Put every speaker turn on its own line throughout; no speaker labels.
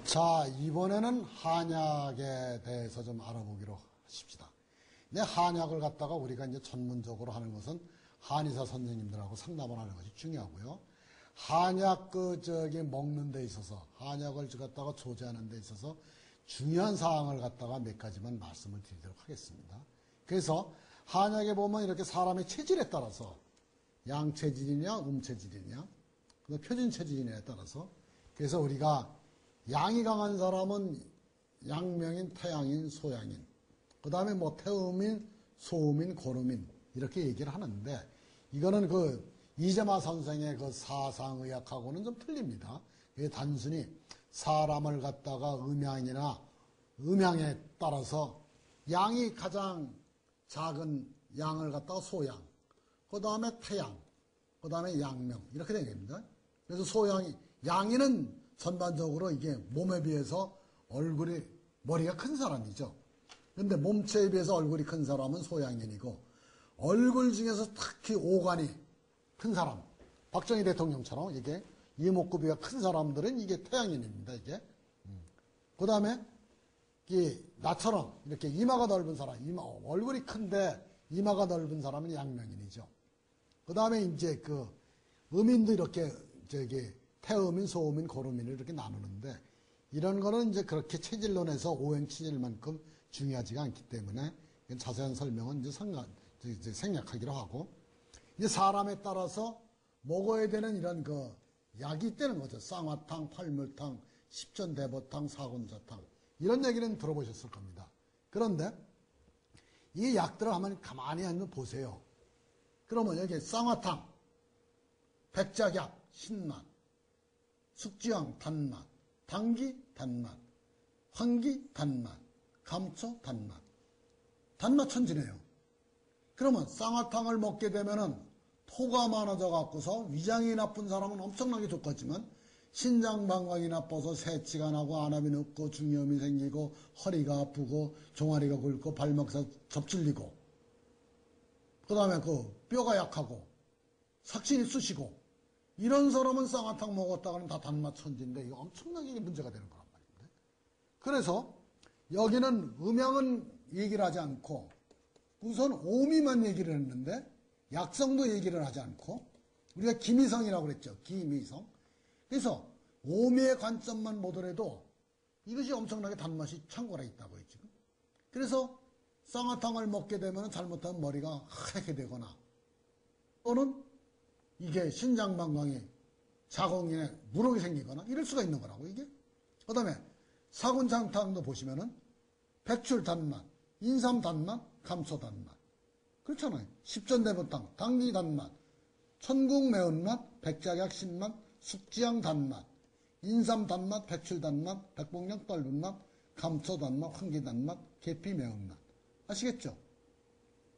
자, 이번에는 한약에 대해서 좀 알아보기로 하십시다. 근데 한약을 갖다가 우리가 이제 전문적으로 하는 것은 한의사 선생님들하고 상담을 하는 것이 중요하고요. 한약 먹는 데 있어서, 한약을 갖다가 조제하는 데 있어서 중요한 사항을 갖다가 몇 가지만 말씀을 드리도록 하겠습니다. 그래서 한약에 보면 이렇게 사람의 체질에 따라서 양체질이냐, 음체질이냐, 표준 체질이냐에 따라서 그래서 우리가 양이 강한 사람은 양명인, 태양인, 소양인, 그 다음에 뭐 태음인, 소음인, 고름인 이렇게 얘기를 하는데 이거는 이재마 선생의 사상의학하고는 좀 틀립니다. 이게 단순히 사람을 갖다가 음양에 따라서 양이 가장 작은 양을 갖다가 소양, 그 다음에 태양, 그 다음에 양명 이렇게 되겠습니다. 그래서 양이는 전반적으로 이게 몸에 비해서 머리가 큰 사람이죠. 근데 몸체에 비해서 얼굴이 큰 사람은 소양인이고, 얼굴 중에서 특히 오간이 큰 사람, 박정희 대통령처럼 이게 이목구비가 큰 사람들은 이게 태양인입니다, 이게. 그 다음에, 나처럼 이렇게 이마가 넓은 사람, 얼굴이 큰데 이마가 넓은 사람은 양명인이죠. 그 다음에 이제 음인도 이렇게 태음인, 소음인, 고름인을 이렇게 나누는데 이런 거는 이제 그렇게 체질론에서 오행체질만큼 중요하지가 않기 때문에 자세한 설명은 이제 생략하기로 하고, 이제 사람에 따라서 먹어야 되는 이런 약이 있다는 거죠. 쌍화탕, 팔물탕, 십전대보탕, 사군자탕 이런 얘기는 들어보셨을 겁니다. 그런데 이 약들을 한번 가만히 한번 보세요. 그러면 여기 쌍화탕, 백작약, 신맛, 숙지향, 단맛, 당기, 단맛, 황기, 단맛, 감초, 단맛. 단맛 천지네요. 그러면 쌍화탕을 먹게 되면은 토가 많아져 갖고서 위장이 나쁜 사람은 엄청나게 좋겠지만 신장방광이 나빠서 새치가 나고 안압이 높고 중염이 생기고 허리가 아프고 종아리가 굵고 발목사 접질리고 그 다음에 뼈가 약하고 삭신이 쑤시고 이런 사람은 쌍화탕 먹었다가는 다 단맛 천지인데 이거 엄청나게 문제가 되는 거란 말입니다. 그래서 여기는 음양은 얘기를 하지 않고 우선 오미만 얘기를 했는데 약성도 얘기를 하지 않고 우리가 기미성이라고 그랬죠. 기미성. 그래서 오미의 관점만 보더라도 이것이 엄청나게 단맛이 창고라 있다고요, 지금. 그래서 쌍화탕을 먹게 되면 잘못하면 머리가 하얗게 되거나 또는 이게 신장방광이 자궁에 물혹이 생기거나 이럴 수가 있는 거라고, 이게. 그 다음에 사군장탕도 보시면은 백출 단맛, 인삼 단맛, 감초 단맛. 그렇잖아요. 십전대보탕, 당기 단맛, 천국 매운맛, 백작약 신맛, 숙지향 단맛, 인삼 단맛, 백출 단맛, 백봉령 떫은 맛, 감초 단맛, 황기 단맛, 계피 매운맛. 아시겠죠?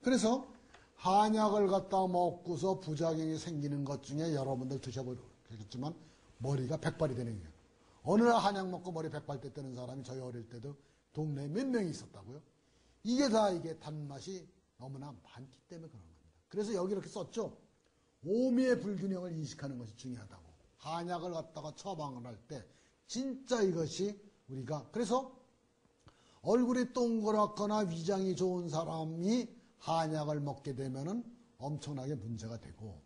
그래서 한약을 갖다 먹고서 부작용이 생기는 것 중에 여러분들 드셔보겠지만 머리가 백발이 되는 거예요. 어느 날 한약 먹고 머리 백발 때 뜨는 사람이 저희 어릴 때도 동네에 몇 명이 있었다고요. 이게 단맛이 너무나 많기 때문에 그런 겁니다. 그래서 여기 이렇게 썼죠. 오미의 불균형을 인식하는 것이 중요하다고. 한약을 갖다가 처방을 할 때 진짜 이것이 우리가 그래서 얼굴이 동그랗거나 위장이 좋은 사람이 한약을 먹게 되면은 엄청나게 문제가 되고,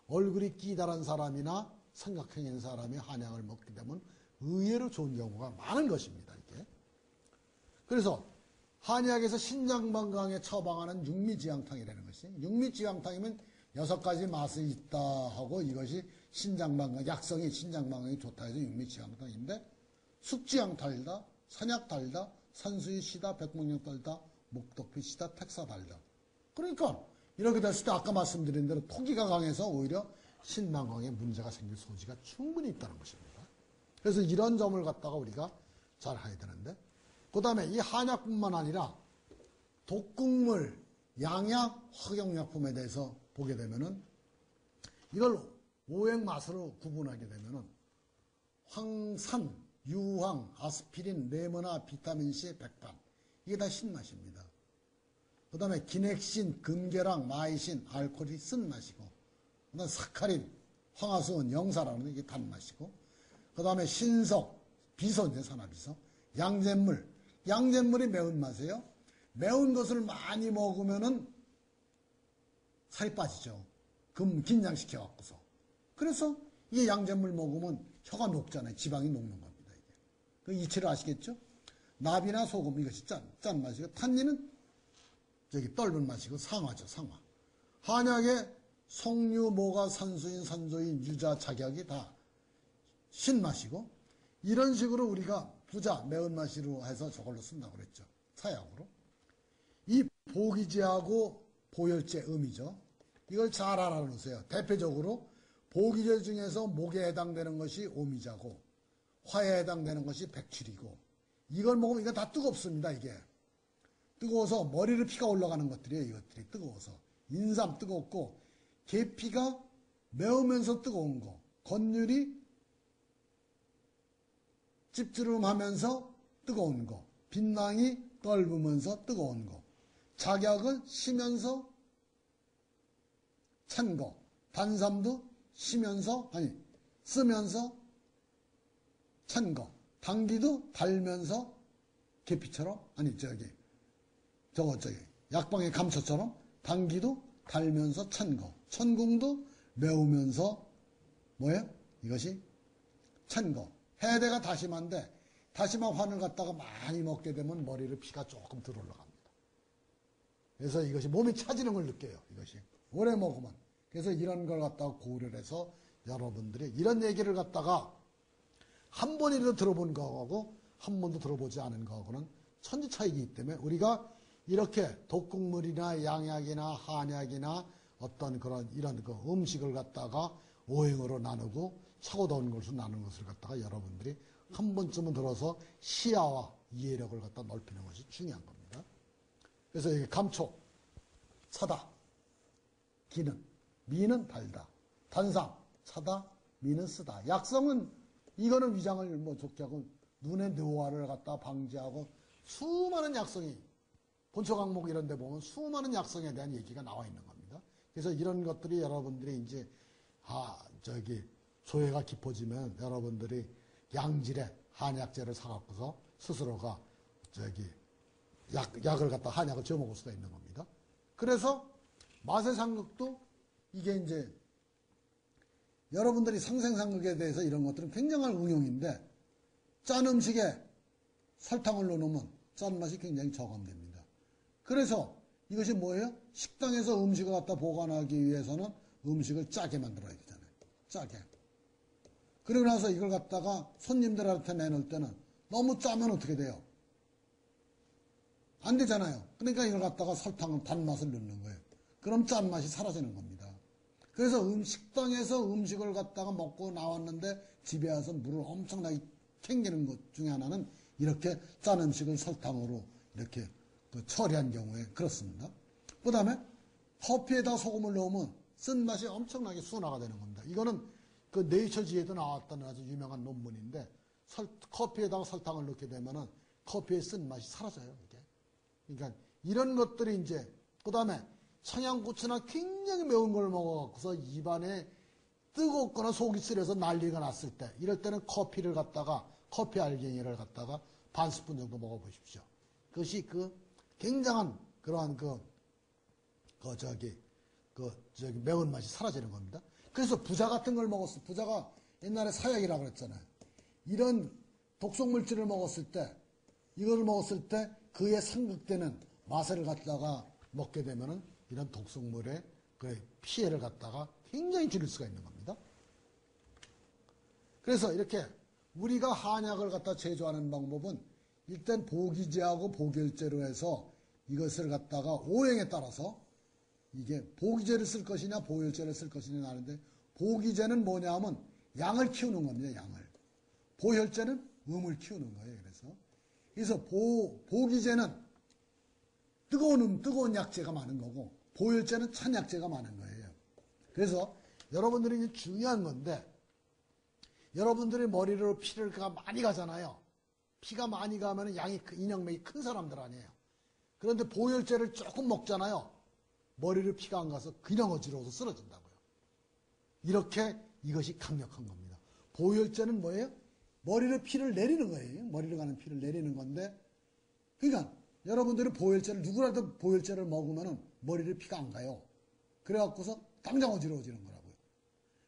얼굴이 끼다란 사람이나 삼각형인 사람이 한약을 먹게 되면 의외로 좋은 경우가 많은 것입니다, 이게. 그래서 한약에서 신장방광에 처방하는 육미지향탕이라는 것이, 육미지향탕이면 6가지 맛이 있다 하고 이것이 신장방광, 약성이 신장방광이 좋다 해서 육미지향탕인데, 숙지향 달다, 산약 달다, 산수유 시다, 백목령 떨다, 목독피 시다, 택사 달다. 그러니까 이렇게 됐을 때 아까 말씀드린 대로 토기가 강해서 오히려 신방광에 문제가 생길 소지가 충분히 있다는 것입니다. 그래서 이런 점을 갖다가 우리가 잘 해야 되는데, 그 다음에 이 한약뿐만 아니라 독극물, 양약, 확용약품에 대해서 보게 되면은 이걸 오행맛으로 구분하게 되면은 황산, 유황, 아스피린, 레모나, 비타민C, 백반 이게 다 신맛입니다. 그 다음에 기넥신, 금계랑, 마이신, 알코올이 쓴 맛이고, 그다음 사카린, 황화수은, 영사라는 이게 단맛이고, 그 다음에 신석, 비서인데 산화비서. 양잿물. 양잿물이 매운맛이에요. 매운 것을 많이 먹으면은 살이 빠지죠. 긴장시켜 갖고서. 그래서 이 양잿물 먹으면 혀가 녹잖아요. 지방이 녹는 겁니다. 이게. 그 이치를 아시겠죠? 나비나 소금 이것이 짠맛이고 탄닌은 저기 떫은 맛이고 상화죠. 상화. 한약에 석류, 모가, 산수인, 산조인, 유자, 작약이 다 신맛이고 이런 식으로 우리가 부자, 매운맛으로 해서 저걸로 쓴다고 그랬죠. 사약으로. 이 보기제하고 보혈제 음이죠. 이걸 잘 알아놓으세요. 대표적으로 보기제 중에서 목에 해당되는 것이 오미자고 화에 해당되는 것이 백출이고 이걸 먹으면 이거 다 뜨겁습니다. 이게. 뜨거워서 머리를 피가 올라가는 것들이에요. 이것들이 뜨거워서. 인삼 뜨겁고 계피가 매우면서 뜨거운 거. 건율이 찝주름하면서 뜨거운 거. 빛낭이 떫으면서 뜨거운 거. 작약은 쉬면서 찬 거. 단삼도 쓰면서 찬 거. 당기도 달면서 계피처럼 약방의 감초처럼 당기도 달면서 찬 거. 천궁도 매우면서 뭐예요? 이것이 찬 거. 해대가 다시마인데 다시마 환을 갖다가 많이 먹게 되면 머리를 피가 조금 덜 올라갑니다. 그래서 이것이 몸이 차지는 걸 느껴요. 이것이 오래 먹으면. 그래서 이런 걸 갖다가 고려를 해서 여러분들이 이런 얘기를 갖다가 한 번이라도 들어본 거하고 한 번도 들어보지 않은 거하고는 천지 차이이기 때문에 우리가 이렇게 독국물이나 양약이나 한약이나 어떤 그런 이런 그 음식을 갖다가 오행으로 나누고 차고 더운 것을 나누는 것을 갖다가 여러분들이 한 번쯤은 들어서 시야와 이해력을 갖다 넓히는 것이 중요한 겁니다. 그래서 이게 감초, 차다, 기는, 미는 달다, 단삼, 차다, 미는 쓰다. 약성은 이거는 위장을 뭐 좋게 하고 눈의 노화를 갖다 방지하고 수많은 약성이 본초 강목 이런 데 보면 수많은 약성에 대한 얘기가 나와 있는 겁니다. 그래서 이런 것들이 여러분들이 이제 조회가 깊어지면 여러분들이 양질의 한약재를 사갖고서 스스로가 약을 갖다 한약을 지어 먹을 수가 있는 겁니다. 그래서 맛의 상극도 이게 이제 여러분들이 상생상극에 대해서 이런 것들은 굉장한 응용인데 짠 음식에 설탕을 넣어놓으면 짠맛이 굉장히 저감됩니다. 그래서 이것이 뭐예요? 식당에서 음식을 갖다 보관하기 위해서는 음식을 짜게 만들어야 되잖아요. 짜게. 그러고 나서 이걸 갖다가 손님들한테 내놓을 때는 너무 짜면 어떻게 돼요? 안 되잖아요. 그러니까 이걸 갖다가 설탕, 단맛을 넣는 거예요. 그럼 짠맛이 사라지는 겁니다. 그래서 식당에서 음식을 갖다가 먹고 나왔는데 집에 와서 물을 엄청나게 챙기는 것 중에 하나는 이렇게 짠 음식을 설탕으로 이렇게 처리한 경우에 그렇습니다. 그 다음에 커피에다 소금을 넣으면 쓴맛이 엄청나게 순화가 되는 겁니다. 이거는 그 네이처지에도 나왔다는 아주 유명한 논문인데 커피에다가 설탕을 넣게 되면은 커피의 쓴맛이 사라져요. 이게. 그러니까 이런 것들이 이제 그 다음에 청양고추나 굉장히 매운 걸 먹어서 입안에 뜨겁거나 속이 쓰려서 난리가 났을 때 이럴 때는 커피 알갱이를 갖다가 반 스푼 정도 먹어보십시오. 그것이 굉장한 그러한 매운맛이 사라지는 겁니다. 그래서 부자 같은 걸 먹었어. 부자가 옛날에 사약이라고 그랬잖아요. 이런 독성물질을 먹었을 때, 이걸 먹었을 때 그에 상극되는 맛을 갖다가 먹게 되면은 이런 독성물의 피해를 갖다가 굉장히 줄일 수가 있는 겁니다. 그래서 이렇게 우리가 한약을 갖다 제조하는 방법은 일단 보기제하고 보결제로 해서 이것을 갖다가 오행에 따라서 이게 보기제를 쓸 것이냐 보혈제를 쓸 것이냐 하는데 보기제는 뭐냐 하면 양을 키우는 겁니다. 양을. 보혈제는 음을 키우는 거예요. 그래서 보기제는 뜨거운 약재가 많은 거고 보혈제는 찬 약재가 많은 거예요. 그래서 여러분들이 이제 중요한 건데 여러분들이 머리로 피를 많이 가잖아요. 피가 많이 가면 인형맥이 큰 사람들 아니에요. 그런데 보혈제를 조금 먹잖아요. 머리를 피가 안 가서 그냥 어지러워서 쓰러진다고요. 이렇게 이것이 강력한 겁니다. 보혈제는 뭐예요? 머리로 피를 내리는 거예요. 머리로 가는 피를 내리는 건데, 그러니까 여러분들이 보혈제를, 누구라도 보혈제를 먹으면 머리를 피가 안 가요. 그래갖고서 당장 어지러워지는 거라고요.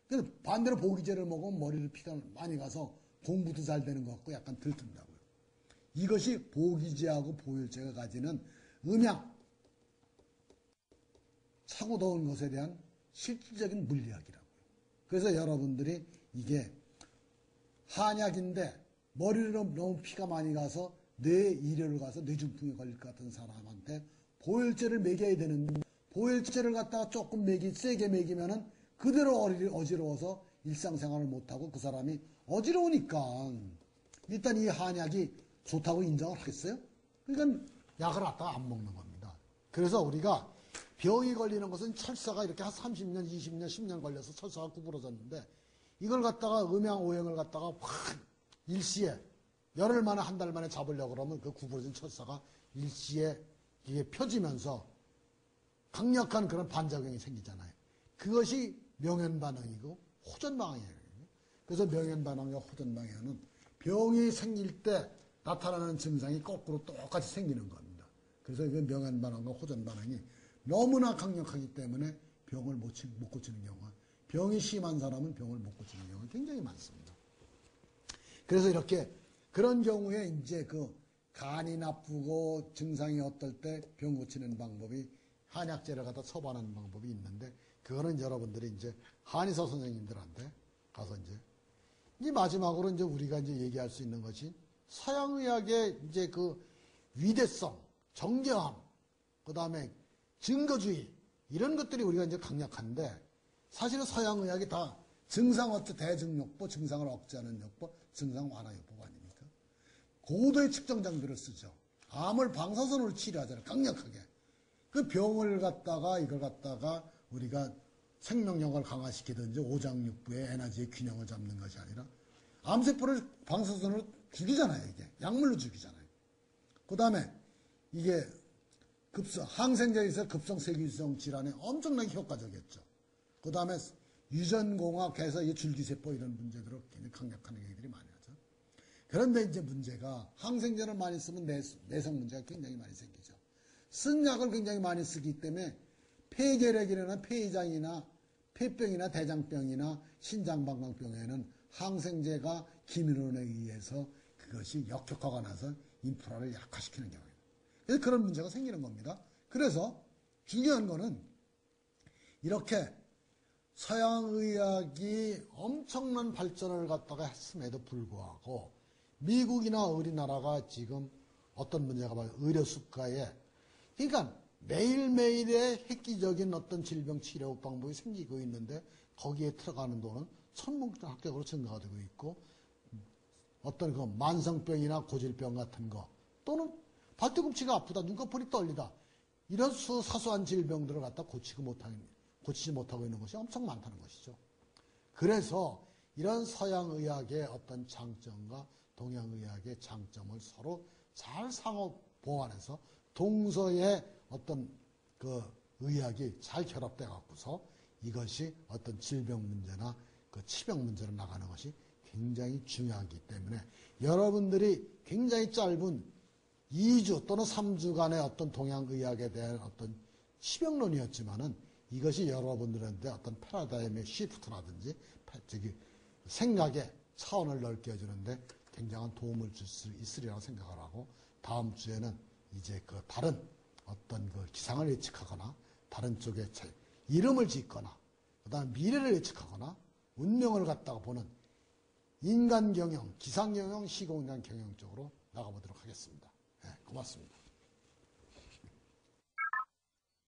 근데 반대로 보기제를 먹으면 머리를 피가 많이 가서 공부도 잘 되는 것 같고 약간 들뜬다고요. 이것이 보기제하고 보혈제가 가지는 음양, 차고 더운 것에 대한 실질적인 물리학이라고요. 그래서 여러분들이 이게 한약인데 머리로 너무 피가 많이 가서 뇌에 이뢰를 가서 뇌중풍에 걸릴 것 같은 사람한테 보혈제를 먹여야 되는데, 보혈제를 갖다가 조금 세게 먹이면은 그대로 어지러워서 일상생활을 못하고 그 사람이 어지러우니까 일단 이 한약이 좋다고 인정을 하겠어요? 그러니까 약을 갖다가 안 먹는 겁니다. 그래서 우리가 병이 걸리는 것은 철사가 이렇게 한 30년, 20년, 10년 걸려서 철사가 구부러졌는데, 이걸 갖다가 음양오행을 갖다가 확 일시에 열흘 만에 한 달 만에 잡으려고 그러면 그 구부러진 철사가 일시에 이게 펴지면서 강력한 그런 반작용이 생기잖아요. 그것이 명현반응이고 호전방향이에요. 그래서 명현반응과 호전방향은 병이 생길 때 나타나는 증상이 거꾸로 똑같이 생기는 겁니다. 그래서 그 명현반응과 호전반응이 너무나 강력하기 때문에 병을 못 고치는 경우가, 병이 심한 사람은 병을 못 고치는 경우가 굉장히 많습니다. 그래서 이렇게 그런 경우에 이제 그 간이 나쁘고 증상이 어떨 때 병 고치는 방법이 한약재를 갖다 처방하는 방법이 있는데, 그거는 여러분들이 이제 한의사 선생님들한테 가서 이제 마지막으로 이제 우리가 이제 얘기할 수 있는 것이 서양의학의 이제 그 위대성, 정교함, 그 다음에 증거주의, 이런 것들이 우리가 이제 강력한데, 사실은 서양의학이 다 증상 어쩌 대증요법, 증상을 억제하는 요법, 증상 완화요법 아닙니까? 고도의 측정 장비를 쓰죠. 암을 방사선으로 치료하잖아요. 강력하게. 그 병을 갖다가 이걸 갖다가 우리가 생명력을 강화시키든지 오장육부의 에너지의 균형을 잡는 것이 아니라 암세포를 방사선으로 죽이잖아요. 이게 약물로 죽이잖아요. 그 다음에 이게 항생제에 있어 급성세균성 질환에 엄청나게 효과적이었죠. 그 다음에 유전공학에서 이 줄기세포 이런 문제들을 굉장히 강력한 얘기들이 많이 하죠. 그런데 이제 문제가 항생제를 많이 쓰면 내성 문제가 굉장히 많이 생기죠. 쓴 약을 굉장히 많이 쓰기 때문에 폐결핵이나 폐장이나 폐병이나 대장병이나 신장방광병에는 항생제가 기민론에 의해서 그것이 역효과가 나서 인프라를 약화시키는 경우입니다. 그래서 그런 문제가 생기는 겁니다. 그래서 중요한 거는 이렇게 서양의학이 엄청난 발전을 갖다가 했음에도 불구하고 미국이나 우리나라가 지금 어떤 문제가 많아요. 의료 수가에, 그러니까 매일매일의 획기적인 어떤 질병 치료 방법이 생기고 있는데 거기에 들어가는 돈은 천문학적으로 증가가 되고 있고, 어떤 그 만성병이나 고질병 같은 거, 또는 발뒤꿈치가 아프다, 눈꺼풀이 떨리다, 이런 사소한 질병들을 갖다 고치지 못하고 있는 것이 엄청 많다는 것이죠. 그래서 이런 서양의학의 어떤 장점과 동양의학의 장점을 서로 잘 상호 보완해서 동서의 어떤 그 의학이 잘 결합돼 갖고서 이것이 어떤 질병 문제나 그 치병 문제로 나가는 것이 굉장히 중요하기 때문에 여러분들이 굉장히 짧은 2주 또는 3주간의 어떤 동양의학에 대한 어떤 치병론이었지만은 이것이 여러분들한테 어떤 패러다임의 시프트라든지 생각의 차원을 넓게 해주는데 굉장한 도움을 줄 수 있으리라고 생각을 하고, 다음 주에는 이제 그 다른 어떤 그 기상을 예측하거나 다른 쪽에 이름을 짓거나 그 다음에 미래를 예측하거나 운명을 갖다가 보는 인간 경영, 기상 경영, 시공간 경영 쪽으로 나가보도록 하겠습니다. 네, 고맙습니다.